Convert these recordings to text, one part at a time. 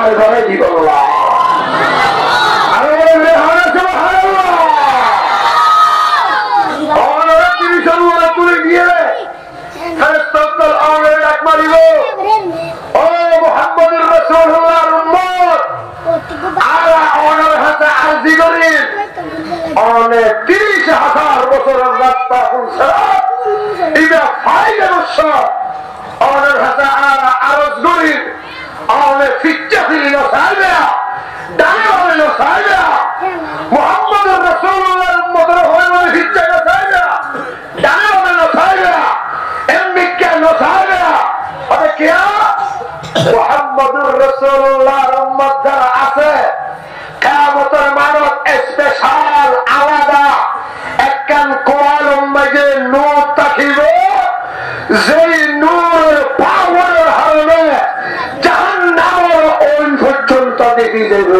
কামাই করে দিবল্লাহ আরো রেহানা সুবহানাল্লাহ অনরা তিরিশন ওরা তুলে গিয়ে ফেরেশতাদের আওয়াজে ডাক মারিল ও মুহাম্মদুর রাসূলুল্লাহর উম্মত আলা অনর হাতে আরজি করেন অনেক 30,000 বছরের রাস্তা ফুলছে এটা ফাইলের উৎসব অনর হাতে আরজ করেন অনেক ফিচ্চা ছিল সাইবে ডানে হলো সাইবে মুহাম্মদুর রাসূলুল্লাহর উম্মতের হলো ফিচ্চা সাইবে ডানে হলো সাইবে এমনি কেন সাইবে আরে কি মুহাম্মদুর রাসূলুল্লাহর উম্মত যারা আছে কিয়ামতের মানত স্পেশাল আলাদা একখান কোরআন মাঝে নূর থাকিব যেই নূরের পাওয়ারের হারণে জাহান্নামের ওই পর্যন্ত দেখি যাইব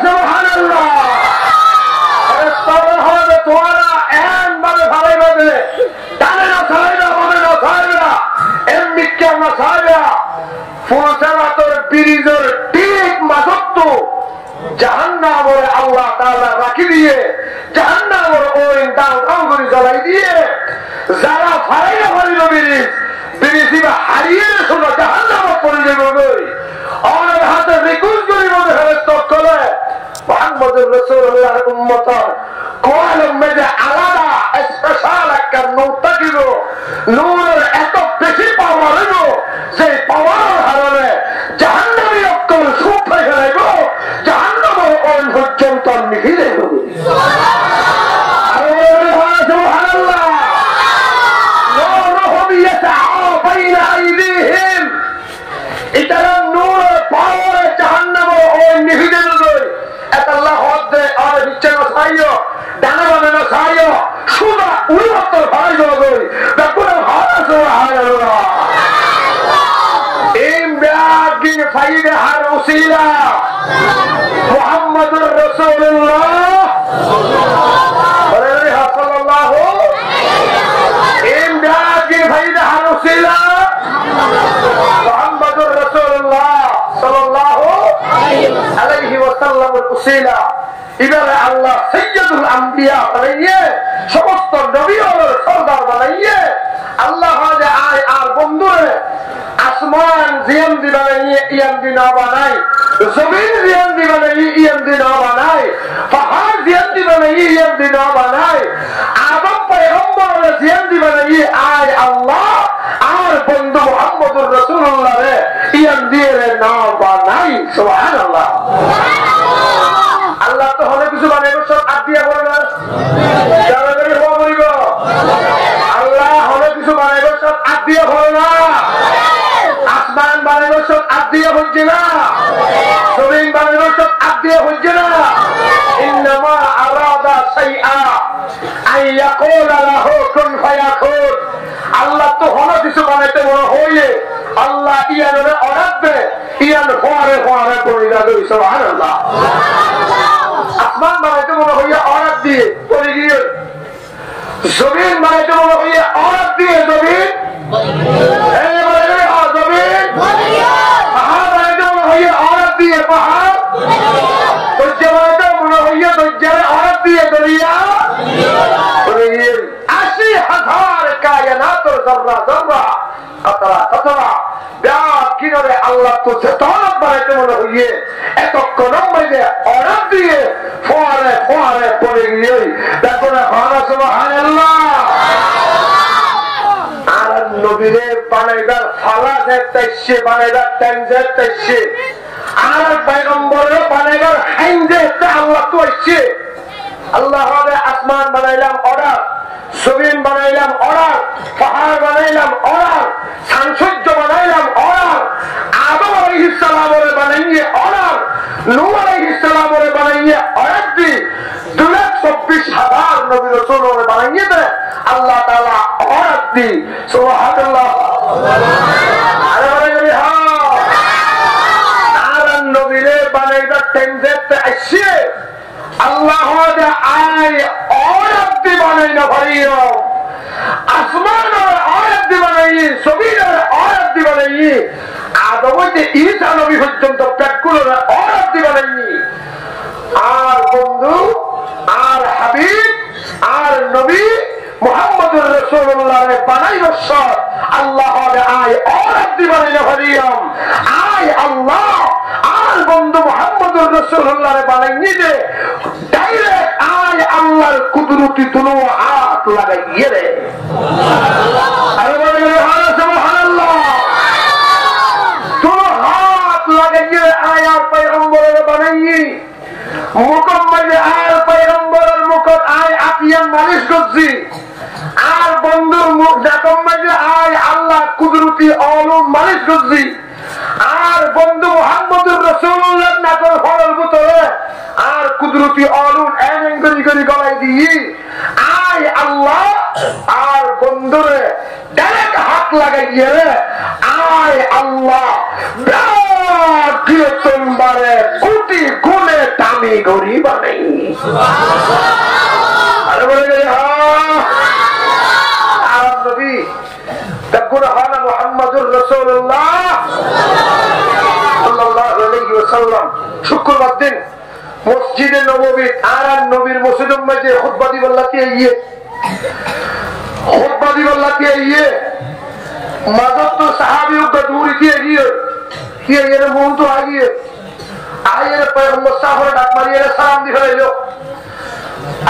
সুবহানাল্লাহ ফেরেশতারা তোমরা একবারে ভালো হবে ডানে না সাইরা বামে না সাইরা এমনি কেন সাইরা ফুলসারাতের ব্রিজের ঠিক মাঝত জাহান্নামের আল্লাহ তাআলা রাখি দিয়ে জাহান্নামের ওই দাও দাও করে জ্বালাই দিয়ে যারা ফাইরা ফাইরা ব্রিজ হারিয়ে শোনো জাহান্নামে পড়ে যাবে আমার হাতে রিকুজ করিব ফেরেশতারা মুহাম্মদুর রাসূলুল্লাহর উম্মত কোরআনের মধ্যে আলাদা স্পেশাল একটা নূর থাকিব নূরের এত বেশি পাওয়ার হইব যে পাওয়ার হারণে জাহান্নামী অক্কল সুখ হয়ে গেলাইব জাহান্নামের ওই পর্যন্ত নিভে যাইব সুবহানাল্লাহ নূরুহুম ইয়াসআ বাইনা আইদিহিম ইতারা নূর পাওয়ারে জাহান্নামের ওই নিভে যাইব এটা আল্লাহ হদে আর ইচ্ছা না চাইও ডানা বামে না চাইও সুদা উন্নত ভাই গই দেখুন হারা সুবহানাল্লাহ ইমরাগিন ফাইদা হার উসিলা মুহাম্মদুর রাসূলুল্লাহ সাল্লাল্লাহু ইমরাগিন ফাইদা হার উসিলা মুহাম্মদুর রাসূলুল্লাহ সাল্লাল্লাহু আলাইহি ওয়াসাল্লাম উসিলা এবারে আল্লাহ সাইয়্যিদুল আম্বিয়া বানাইয়ে সমস্ত নবীদের সরদার বানাইয়ে আল্লাহ যে আয় আর বন্ধুরে আসমান জিয়ান দি বানাইয়ে ইয়ান দি না বানাই জমিন জিয়ান দি বানাইয়ে ইয়ান দি না বানাই পাহাড় জিয়ান দি বানাইয়ে ইয়ান দি না বানাই আদম পয়গম্বর জিয়ান দি বানাইয়ে আয় আল্লাহ আর বন্ধু মুহাম্মদুর রাসূলুল্লাহ রে ইয়ান দিয়ে না বানাই সুবহানাল্লাহ আল্লাহ তো হলে কিছু বানাইব সব আদ দিয়া বলে না যারা করে হওয়া বলিব আল্লাহ হলে কিছু বানাইব সব আদ দিয়া বলে না আসমান বানাইব সব আদ দিয়া হচ্ছে না জমিন বানাইব সব আদ দিয়া হচ্ছে না ইন্নামা আরাদা শাইআ আই ইয়াকুলা লাহু কুন ফায়াকুন আল্লাহ তো হলে কিছু বানাইতে বড় হইয়ে আল্লাহ ইয়ারে অর্ডার দে ইয়ান ফোয়ারে ফোয়ারে করে যাবে সুবহানাল্লাহ আসমান বানাইতে মনে হইয়া অর্ডার দিয়ে পড়ে গিয়ে জমিন বানাইতে মনে হইয়া অর্ডার দিয়ে জমিন জমিন পাহাড় বানাইতে মনে হইয়া অর্ডার দিয়ে পাহাড় দৈর্য বানাইতে মনে হইয়া দৈর্যের অর্ডার দিয়ে দরিয়া পড়ে গিয়ে 80,000 কায়নাতের জররা জররা কতরা কতরা কিনারে আল্লাহ তো চেতনা বানাইতে মনে হইয়ে এতক্ষণ মধ্যে অর্ডার দিয়ে ফোয়ারে ফোয়ারে পড়ে গিয়ে দেখো না সুবহানাল্লাহ আর নবীরে বানাইবার ফালা দেখতেছে বানাইবার তেনজে দেখতেছে আর পয়গম্বরে বানাইবার হাইন্দে আল্লাহ তো আসছে আল্লাহ হবে আসমান বানাইলাম অর্ডার জমিন বানাইলাম অর্ডার পাহাড় বানাইলাম অর্ডার সাংসর্য বানাইলাম অর্ডার আদম আলাইহিস সালামের বানাইয়ে অর্ডার নূহ আলাইহিস সালামের বানাইয়ে অর্ডার দি 2,24,000 নবী রাসূলের বানাইয়ে দে আল্লাহ তাআলা অর্ডার দি সুবহানাল্লাহ আরে বলে হ্যাঁ আর নবীরে বানাইবা তেনজেতে আসছে আল্লাহ যে আয় অর্ডার দি বানাই না ভাইও আসমান আর অর্ডার দি বানাই জমিন আর অর্ডার দি বানাই আদম হইতে ঈসা নবী পর্যন্ত পেটগুলো অর্ডার দিবেননি। আর বন্ধু আর হাবিব আর নবী মুহাম্মদুর রাসূলুল্লাহ বানাইল সব আল্লাহ আয় অর্ডার দিবেন হরিয়ম আয় আল্লাহ আর বন্ধু মুহাম্মদুর রাসূলুল্লাহ বানাইনি যে ডাইরেক্ট আয় আল্লাহর কুদরতি দুনো হাত লাগাইয়ে রে আরে বলে সুবহানাল্লাহ দুনো হাত লাগাইয়ে আয় আর পয়গম্বরের বানাইনি মুকম্মলে আর পয়গম্বরের মুখত আয় আপিয়ান মালিশ করছি আর বন্ধুর মুখ জাকম্মলে আয় আল্লাহ কুদরতি অলুম মালিশ করছি আর বন্ধু মুহাম্মদুর রাসূলুল্লাহ নাকর ফরল ভিতরে আর কুদরতি অলুম এমন করে গলায় দিই আয় আল্লাহ আর বন্ধুরে ডাইরেক্ট হাত লাগাইয়ে রে আয় আল্লাহ তোমারে কোটি গুণে দামি গরি বানাই আরে বলে গেলে আর নবী দেখুন হানা মুহাম্মদুর রাসূলুল্লাহ সাল্লাল্লাহু আলাইহি ওয়াসাল্লাম শুক্রবার দিন মসজিদে নববী আর নবীর মসজিদের মধ্যে খুতবা দিবার লাগিয়ে মাদত তো সাহাবীও গদুরি দিয়ে গিয়ে কি এর মন তো আগিয়ে আয়ের পয়গম্বর সাহাবারে ডাক মারিয়ে সালাম দিলো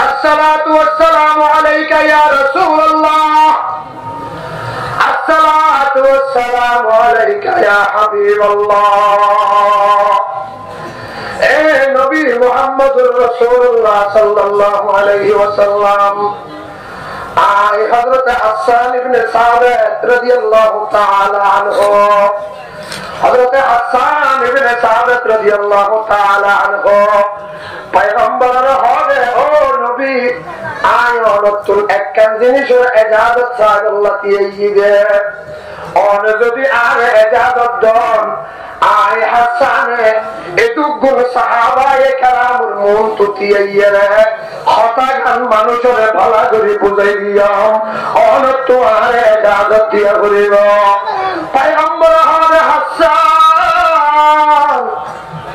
আসসালাতু ওয়াসসালামু আলাইকা ইয়া রাসূলুল্লাহ আসসালাতু ওয়াসসালামু আলাইকা ইয়া হাবিবাল্লাহ এ নবী মুহাম্মদুর রাসূলুল্লাহ সাল্লাল্লাহু আলাইহি ওয়াসাল্লাম আয় হযরত হাসান ইবনে সাবিত রাদিয়াল্লাহু তাআলা আনহু হযরত হাসান ইবনে সাবিত রাদিয়াল্লাহু তাআলা আনহু পয়গম্বরের হবে ও নবী আয় নতুন একখান জিনিসের ইজাজত চাই আল্লাহ দিয়ে অন যদি আর ইজাজত দেন আয় হাসানে এতগুণ সাহাবায়ে কেরামের মন তুতিয়ে রে কথা গান মানুষের ভালো করে বুঝাই দিয়াম অন তো আর ইজাজত দিয়া করিব পয়গম্বর হবে হাসান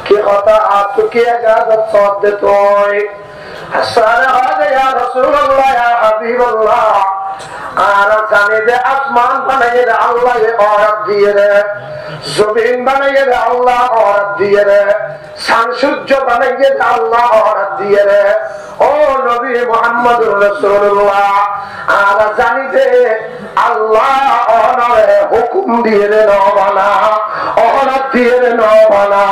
কি কথা আতো কি ইজাজত সদ দে তোই হাসান হবে ইয়া রাসূলুল্লাহ ইয়া হাবিবাল্লাহ আর জানে যে আসমান বানাইয়ে আল্লাহ অর্ডার দিয়ে রে জমিন বানাইয়ে আল্লাহ অর্ডার দিয়ে রে সূর্য বানাইয়ে আল্লাহ অর্ডার দিয়ে রে ও নবী মুহাম্মদুর রাসূলুল্লাহ আর জানি যে আল্লাহ অনরে হুকুম দিয়ে রে নবানা অর্ডার দিয়ে রে নবানা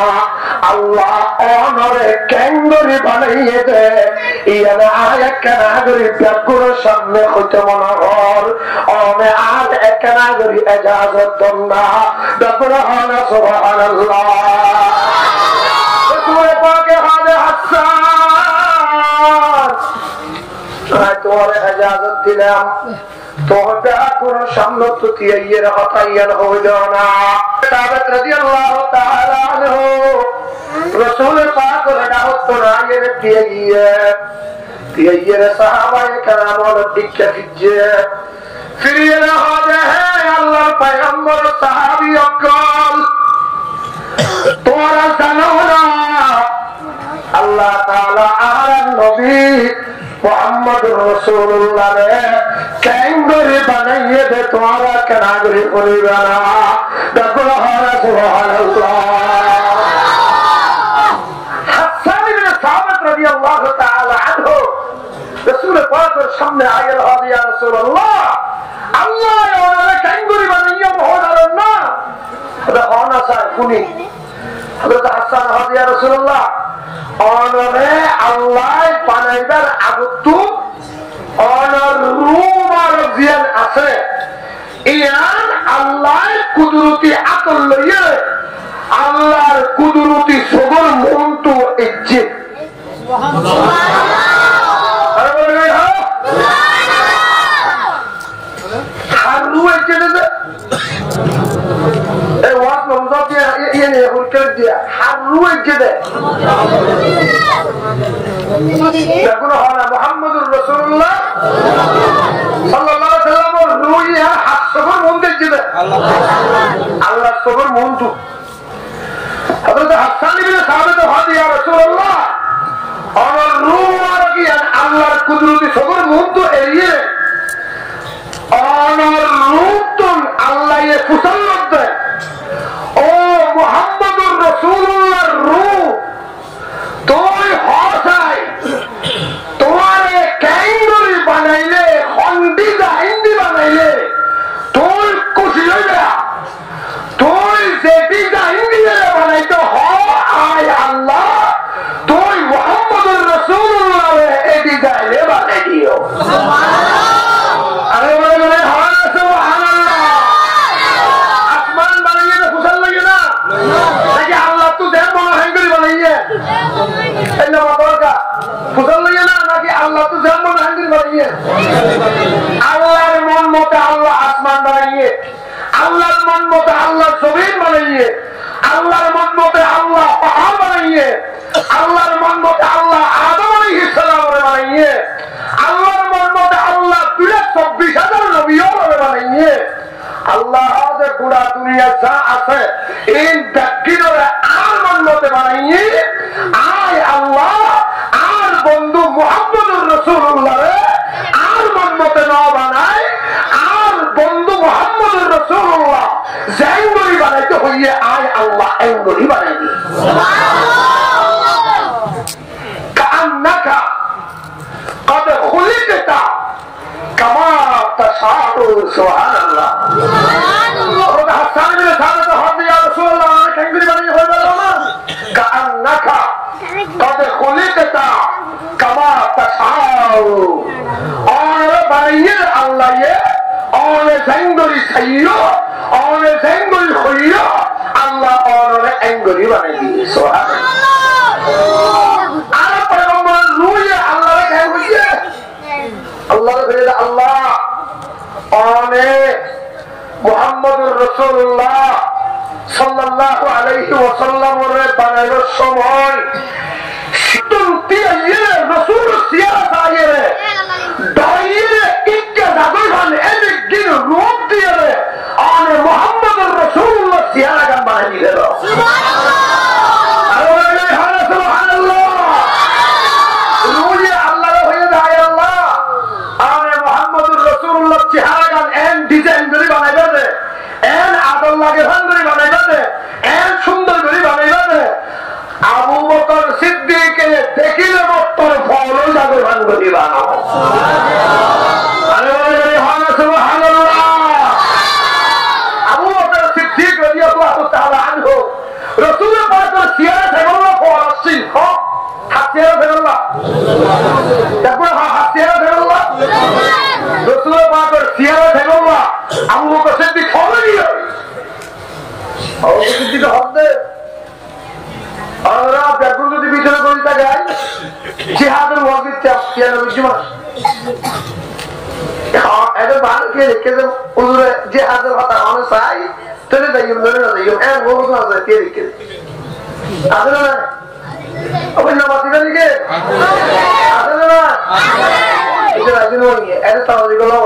আল্লাহ অনরে কেঙ্গরি বানাইয়ে দে ইয়ানা আয়াত কানা গরি ব্যাকুর সামনে হইতে মনে হল অনে আজ একনা গরি ইজাজত দন্না দপরা হানা সুবহানাল্লাহ তুই পাকে হাদে হাসান আয় তোর ইজাজত দিলাম তোর ব্যাকুর সামনে তো তিয়ের হতাইয়ার হইল না সাবিত রাদিয়াল্লাহু তাআলা আনহু রাসূল পাক রাহত রায়ের তিয়ের সাহাবায়ে কেরামের দিকে ফিরে ফিরিয়ে হবে হে আল্লাহর পয়গম্বর সাহাবী অকল তোরা জানো না আল্লাহ তাআলা আর নবী মুহাম্মদুর রাসূলুল্লাহ রে কেঙ্গরি বানাইয়ে দে তোরা কেনাগরি করিবা না দেখো সুবহানাল্লাহ হাসান ইবনে সাবিত রাদিয়াল্লাহু তাআলা আনহু রাসূল পাকের সামনে আয়ের হবে ইয়া রাসূলুল্লাহ আল্লাহ ওরা কেঙ্গরি বানাইয়ে বহরার না এটা অনা স্যার শুনি হযরত হাসান হবে ইয়া রাসূলুল্লাহ অনরে আল্লাহ বানাইবার আগতু অনর রূপ আর জিয়ান আছে ইয়ান আল্লাহ কুদরতি আকল লইয়ে আল্লাহর কুদরতি সবর মন্ত ইজ্জে সুবহানাল্লাহ আরে বলে হ্যাঁ হারু ইজ্জে দে এই ওয়াজ মমজাত ইয়ে নে হুরকার দিয়া হারু ইজ্জে দে দেখুন হনা মুহাম্মদুর রাসূলুল্লাহ সাল্লাল্লাহু আলাইহি ওয়াসাল্লাম রুইয়া হাসবর মন্দির জিবে আল্লাহ সবর মন্তু হযরত হাসান ইবনে সাবিত হয় ইয়া রাসূলুল্লাহ আমার রূহ আর কি আল্লাহর কুদরতি সবর মন্তু এরিয়ে আমার রূহতুন আল্লাহ এ ফুসাল্লাত দেয় ও মুহাম্মদুর রাসূলুল্লাহর রূহ তুই হসাই তোমারে ক্যাঙ্গুরি বানাইলে হন্ডি দাইন্দি বানাইলে তুই খুশি হইবে তুই যেটি দাইন্দি বানাইতে হয় আল্লাহ তুই মুহাম্মদুর রাসূলুল্লাহ এটি দাইলে বানাই দিও আরে বলে হয় সুবহানাল্লাহ আসমান বানাইয়ে তো খুশাল লাগে না নাকি আল্লাহ তো দেন মনে হ্যাঙ্গুরি বানাইয়ে এলা মাতরকা খুশাল লাগে না নাকি আল্লাহ তো দেন মনে হ্যাঙ্গুরি বানাইয়ে আল্লাহর মন মতে আল্লাহ আসমান বানাইয়ে আল্লাহর মন মতে আল্লাহ জমিন বানাইয়ে আল্লাহর মন মতে আল্লাহ পাহাড় বানাইয়ে আল্লাহর মন মতে আল্লাহ আদম আলাইহিস সালাম বানাইয়ে আল্লাহর মন মতে আল্লাহ 24,000 নবীও বানাইয়ে আল্লাহ যে পুরা দুনিয়া যা আছে এই ব্যক্তিরা আর মন মতে বানাইয়ে আয় আল্লাহ আর বন্ধু মুহাম্মদুর রাসূলুল্লাহ আর মন মতে না বানায় আর বন্ধু মুহাম্মদুর রাসূলুল্লাহ জাইঙ্গরি বানাইতে হইয়ে আয় আল্লাহ এঙ্গরি বানাই দি সুবহানাল্লাহ কান্নাকা قد خلقت كما تشاء সুবহানাল্লাহ সুবহানাল্লাহ ওটা হাসান ইবনে সাবিত হয় ইয়া রাসূলুল্লাহ আমি এঙ্গরি বানাই হই গেল না কান্নাকা قد خلقت كما تشاء और बनाइए अल्लाह ये और जंगली सैयो और जंगली खोइयो अल्लाह और एंगली बनाई सुभान अल्लाह अरे पैगंबर रूह ये अल्लाह ने कह दिया अल्लाह ने कहा अल्लाह और मुहम्मदुर रसूलुल्लाह सल्लल्लाहु अलैहि वसल्लम रे बनाइलो समय तुमती ये रसूल सियारत आए रे दायरे इक्के दागोन एदिक गिन रूप दिए रे और मुहम्मदुर रसूलुल्लाह सियारत बना दिए रे सुभान अल्लाह अरे हां सुभान अल्लाह रूह अल्लाह रे होए जाए अल्लाह और मुहम्मदुर रसूलुल्लाह सियारत एन डिजाइन করে বানাইবে রে এন আদল লাগে ভান করে বানাইবে রে এন সুন্দর করে বানাইবে রে আবু বকর সিদ্দিককে দেখিলে মতর ফল জাগর ভান করে বানাও সুবহানাল্লাহ আরে বলে হানা সুবহানাল্লাহ আবু বকর সিদ্দিক রাদিয়াল্লাহু তাআলা আনহু রাসূল পাকের সিয়ারত হেবল্লাহ ফরাসিন হ হাতিয়ার হেবল্লাহ দেখো হাতিয়ার হেবল্লাহ রাসূল পাকের সিয়ারত হেবল্লাহ আবু বকর সিদ্দিক ফলো দিও আবু বকর সিদ্দিক হদে और आप देखो तो बीच में कोई तक है जिहादर वाक़ित क्या किया ना बिजमा हाँ ऐसे बात किए लिखे तो उधर जिहादर होता है हमें साई तेरे दायियों मेरे ना दायियों ऐन वो कुछ ना होता है लिखे आते ना अब इन नवाज़ी का लिखे आते ना इधर आते नहीं है ऐसे ताऊ जी को लाओ